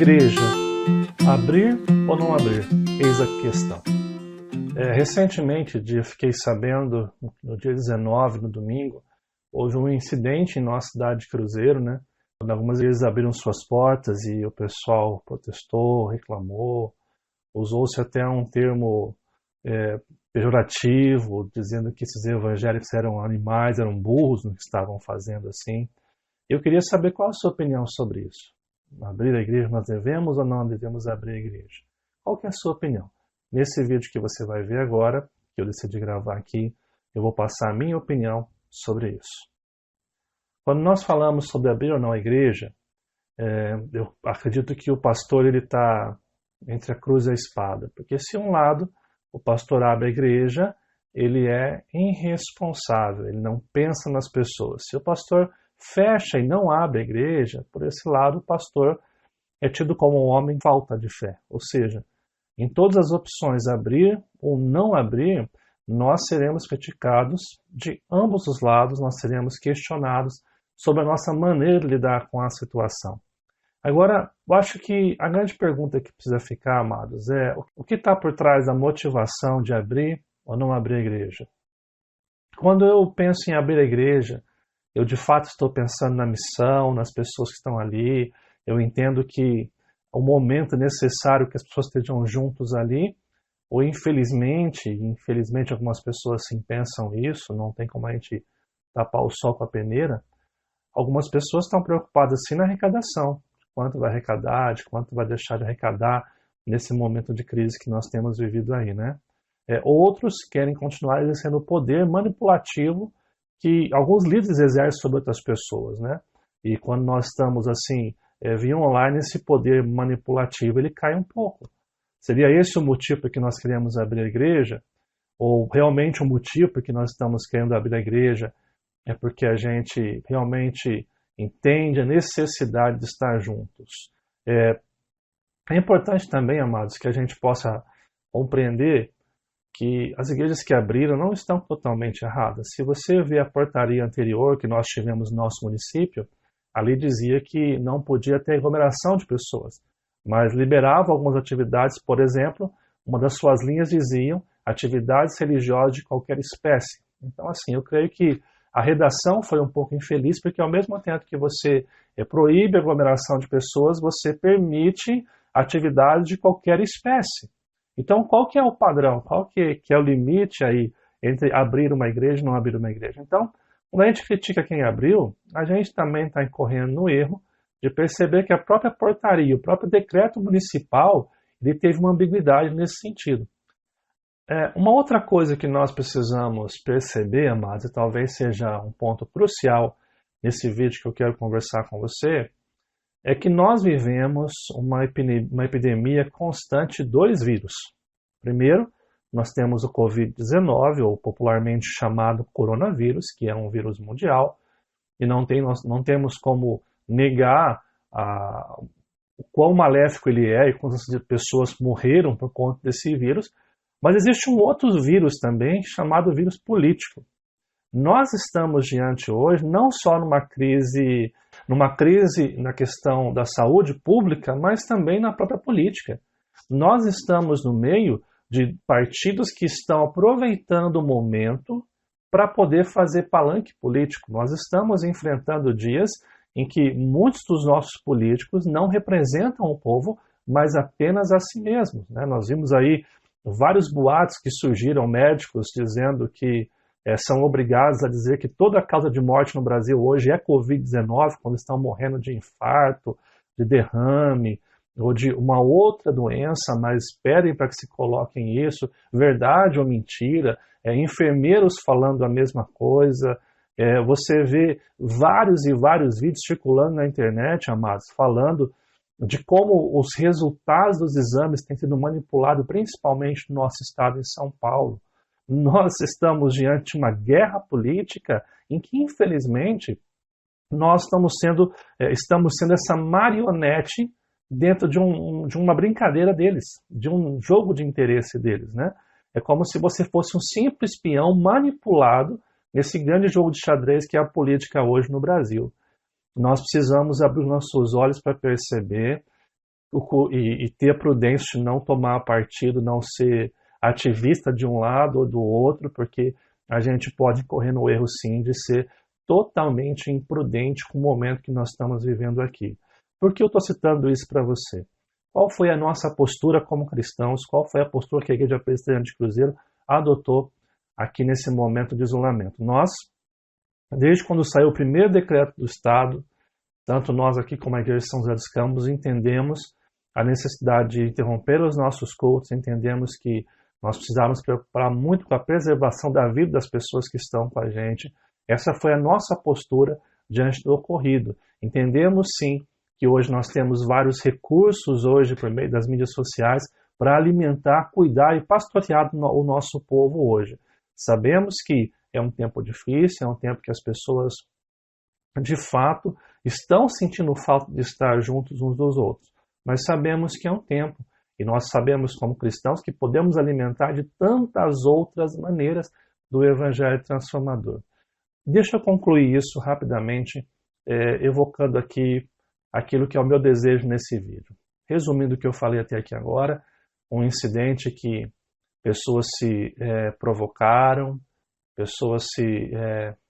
igreja, abrir ou não abrir? Eis a questão. Recentemente, eu fiquei sabendo, no dia 19, no domingo, houve um incidente em nossa cidade de Cruzeiro, né? Algumas igrejas abriram suas portas e o pessoal protestou, reclamou, usou-se até um termo pejorativo, dizendo que esses evangélicos eram animais, eram burros no que estavam fazendo assim. Eu queria saber qual a sua opinião sobre isso. Abrir a igreja, nós devemos ou não devemos abrir a igreja? Qual que é a sua opinião? Nesse vídeo que você vai ver agora, que eu decidi gravar aqui, eu vou passar a minha opinião sobre isso. Quando nós falamos sobre abrir ou não a igreja, eu acredito que o pastor está entre a cruz e a espada. Porque se um lado o pastor abre a igreja, ele é irresponsável, ele não pensa nas pessoas. Se o pastor fecha e não abre a igreja, por esse lado o pastor é tido como um homem falta de fé. Ou seja, em todas as opções, abrir ou não abrir, nós seremos criticados de ambos os lados, nós seremos questionados sobre a nossa maneira de lidar com a situação. Agora, eu acho que a grande pergunta que precisa ficar, amados, é o que está por trás da motivação de abrir ou não abrir a igreja? Quando eu penso em abrir a igreja, eu de fato estou pensando na missão, nas pessoas que estão ali, eu entendo que o momento necessário que as pessoas estejam juntos ali, ou infelizmente algumas pessoas sim pensam isso, não tem como a gente tapar o sol com a peneira, algumas pessoas estão preocupadas sim na arrecadação, de quanto vai arrecadar, de quanto vai deixar de arrecadar nesse momento de crise que nós temos vivido aí, né? Outros querem continuar exercendo o poder manipulativo que alguns líderes exercem sobre outras pessoas, né? E quando nós estamos assim, via online, esse poder manipulativo ele cai um pouco. Seria esse o motivo por que nós queremos abrir a igreja? Ou realmente o motivo por que nós estamos querendo abrir a igreja é porque a gente realmente entende a necessidade de estar juntos? É importante também, amados, que a gente possa compreender que as igrejas que abriram não estão totalmente erradas. Se você vê a portaria anterior que nós tivemos no nosso município, ali dizia que não podia ter aglomeração de pessoas, mas liberava algumas atividades, por exemplo, uma das suas linhas diziam atividades religiosas de qualquer espécie. Então, assim, eu creio que a redação foi um pouco infeliz, porque ao mesmo tempo que você proíbe a aglomeração de pessoas, você permite atividades de qualquer espécie. Então, qual que é o padrão? Qual que é o limite aí entre abrir uma igreja e não abrir uma igreja? Então, quando a gente critica quem abriu, a gente também está incorrendo no erro de perceber que a própria portaria, o próprio decreto municipal, ele teve uma ambiguidade nesse sentido. Uma outra coisa que nós precisamos perceber, amados, e talvez seja um ponto crucial nesse vídeo que eu quero conversar com você, é que nós vivemos uma epidemia constante de dois vírus. Primeiro, nós temos o Covid-19, ou popularmente chamado coronavírus, que é um vírus mundial, e nós não temos como negar o quão maléfico ele é e quantas pessoas morreram por conta desse vírus, mas existe um outro vírus também, chamado vírus político. Nós estamos diante hoje não só numa crise na questão da saúde pública, mas também na própria política. Nós estamos no meio de partidos que estão aproveitando o momento para poder fazer palanque político. Nós estamos enfrentando dias em que muitos dos nossos políticos não representam o povo, mas apenas a si mesmos, né? Nós vimos aí vários boatos que surgiram, médicos dizendo que são obrigados a dizer que toda a causa de morte no Brasil hoje é Covid-19, quando estão morrendo de infarto, de derrame, ou de uma outra doença, mas pedem para que se coloquem isso, verdade ou mentira, enfermeiros falando a mesma coisa, você vê vários e vários vídeos circulando na internet, amados, falando de como os resultados dos exames têm sido manipulados, principalmente no nosso estado, em São Paulo. Nós estamos diante de uma guerra política em que, infelizmente, nós estamos sendo essa marionete dentro de uma brincadeira deles, de um jogo de interesse deles, né? É como se você fosse um simples espião manipulado nesse grande jogo de xadrez que é a política hoje no Brasil. Nós precisamos abrir nossos olhos para perceber e ter a prudência de não tomar partido, não ser ativista de um lado ou do outro, porque a gente pode correr no erro sim de ser totalmente imprudente com o momento que nós estamos vivendo aqui. Por que eu estou citando isso para você? Qual foi a nossa postura como cristãos? Qual foi a postura que a Igreja Presbiteriana de Cruzeiro adotou aqui nesse momento de isolamento? Nós, desde quando saiu o primeiro decreto do Estado, tanto nós aqui como a Igreja de São José dos Campos entendemos a necessidade de interromper os nossos cultos, entendemos que nós precisávamos preocupar muito com a preservação da vida das pessoas que estão com a gente. Essa foi a nossa postura diante do ocorrido. Entendemos sim que hoje nós temos vários recursos hoje por meio das mídias sociais para alimentar, cuidar e pastorear o nosso povo hoje. Sabemos que é um tempo difícil, é um tempo que as pessoas de fato estão sentindo falta de estar juntos uns dos outros. Mas sabemos que é um tempo, e nós sabemos como cristãos que podemos alimentar de tantas outras maneiras do Evangelho transformador. Deixa eu concluir isso rapidamente, evocando aqui aquilo que é o meu desejo nesse vídeo. Resumindo o que eu falei até aqui agora, um incidente que pessoas se provocaram, pessoas se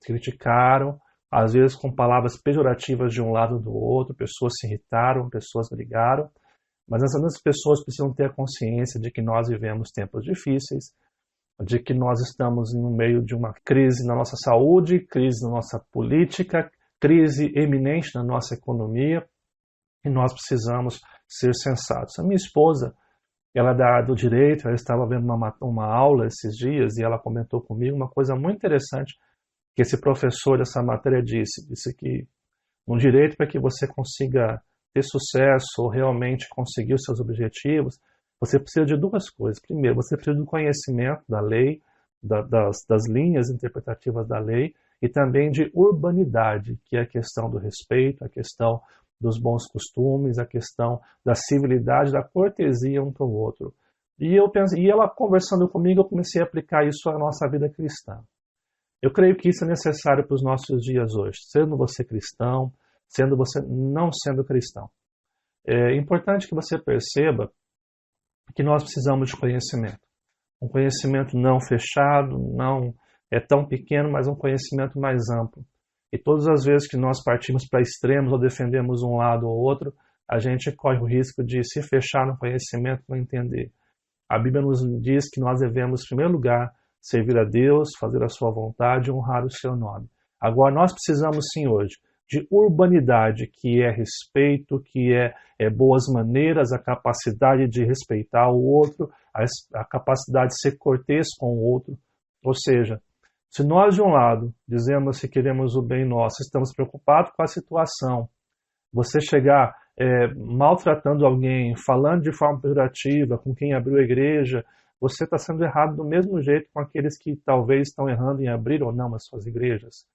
criticaram, às vezes com palavras pejorativas de um lado ou do outro, pessoas se irritaram, pessoas brigaram, mas essas pessoas precisam ter a consciência de que nós vivemos tempos difíceis, de que nós estamos no meio de uma crise na nossa saúde, crise na nossa política, crise eminente na nossa economia, e nós precisamos ser sensatos. A minha esposa, ela é da área do direito, ela estava vendo uma aula esses dias e ela comentou comigo uma coisa muito interessante que esse professor dessa matéria disse que no direito, para que você consiga ter sucesso ou realmente conseguir os seus objetivos, você precisa de duas coisas. Primeiro, você precisa do conhecimento da lei, das linhas interpretativas da lei, e também de urbanidade, que é a questão do respeito, a questão dos bons costumes, a questão da civilidade, da cortesia um para o outro. E ela conversando comigo, eu comecei a aplicar isso à nossa vida cristã. Eu creio que isso é necessário para os nossos dias hoje, sendo você cristão, sendo você não sendo cristão. É importante que você perceba que nós precisamos de conhecimento. Um conhecimento não fechado, não é tão pequeno, mas um conhecimento mais amplo. E todas as vezes que nós partimos para extremos ou defendemos um lado ou outro, a gente corre o risco de se fechar no conhecimento e não entender. A Bíblia nos diz que nós devemos, em primeiro lugar, servir a Deus, fazer a sua vontade e honrar o seu nome. Agora, nós precisamos sim hoje de urbanidade, que é respeito, que é boas maneiras, a capacidade de respeitar o outro, a capacidade de ser cortês com o outro. Ou seja, se nós de um lado dizemos que queremos o bem nosso, estamos preocupados com a situação, você chegar maltratando alguém, falando de forma pejorativa com quem abriu a igreja, você está sendo errado do mesmo jeito com aqueles que talvez estão errando em abrir ou não as suas igrejas.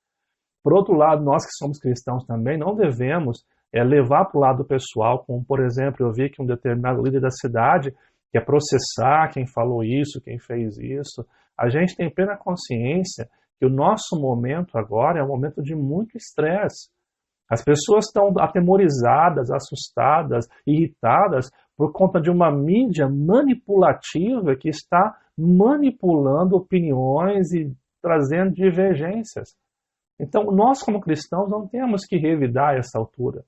Por outro lado, nós que somos cristãos também não devemos levar para o lado pessoal, como por exemplo, eu vi que um determinado líder da cidade quer processar quem falou isso, quem fez isso. A gente tem plena consciência que o nosso momento agora é um momento de muito estresse. As pessoas estão atemorizadas, assustadas, irritadas por conta de uma mídia manipulativa que está manipulando opiniões e trazendo divergências. Então, nós como cristãos não temos que revidar essa altura.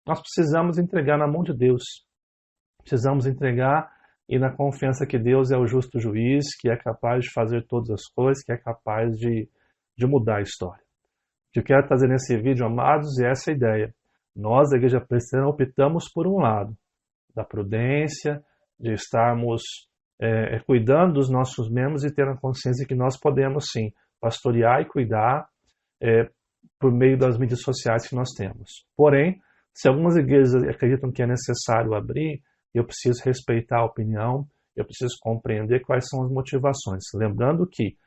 Nós precisamos entregar na mão de Deus. Precisamos entregar e na confiança que Deus é o justo juiz, que é capaz de fazer todas as coisas, que é capaz de mudar a história. O que eu quero trazer nesse vídeo, amados, é essa ideia. Nós, da Igreja Presbiteriana, optamos por um lado, da prudência, de estarmos cuidando dos nossos membros e ter a consciência que nós podemos, sim, pastorear e cuidar por meio das mídias sociais que nós temos. Porém, se algumas igrejas acreditam que é necessário abrir, eu preciso respeitar a opinião, eu preciso compreender quais são as motivações. Lembrando que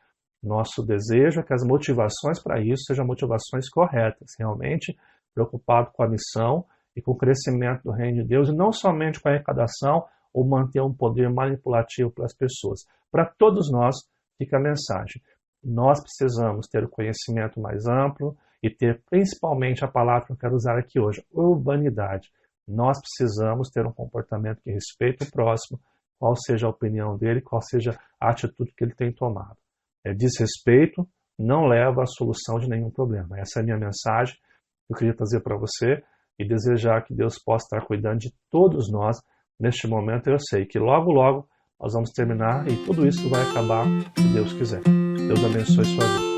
nosso desejo é que as motivações para isso sejam motivações corretas, realmente preocupado com a missão e com o crescimento do reino de Deus, e não somente com a arrecadação ou manter um poder manipulativo para as pessoas. Para todos nós, fica a mensagem. Nós precisamos ter o conhecimento mais amplo e ter principalmente a palavra que eu quero usar aqui hoje, urbanidade. Nós precisamos ter um comportamento que respeite o próximo, qual seja a opinião dele, qual seja a atitude que ele tem tomado. Desrespeito não leva à solução de nenhum problema. Essa é a minha mensagem que eu queria trazer para você e desejar que Deus possa estar cuidando de todos nós neste momento. Eu sei que logo, logo nós vamos terminar e tudo isso vai acabar se Deus quiser. Deus abençoe sua vida.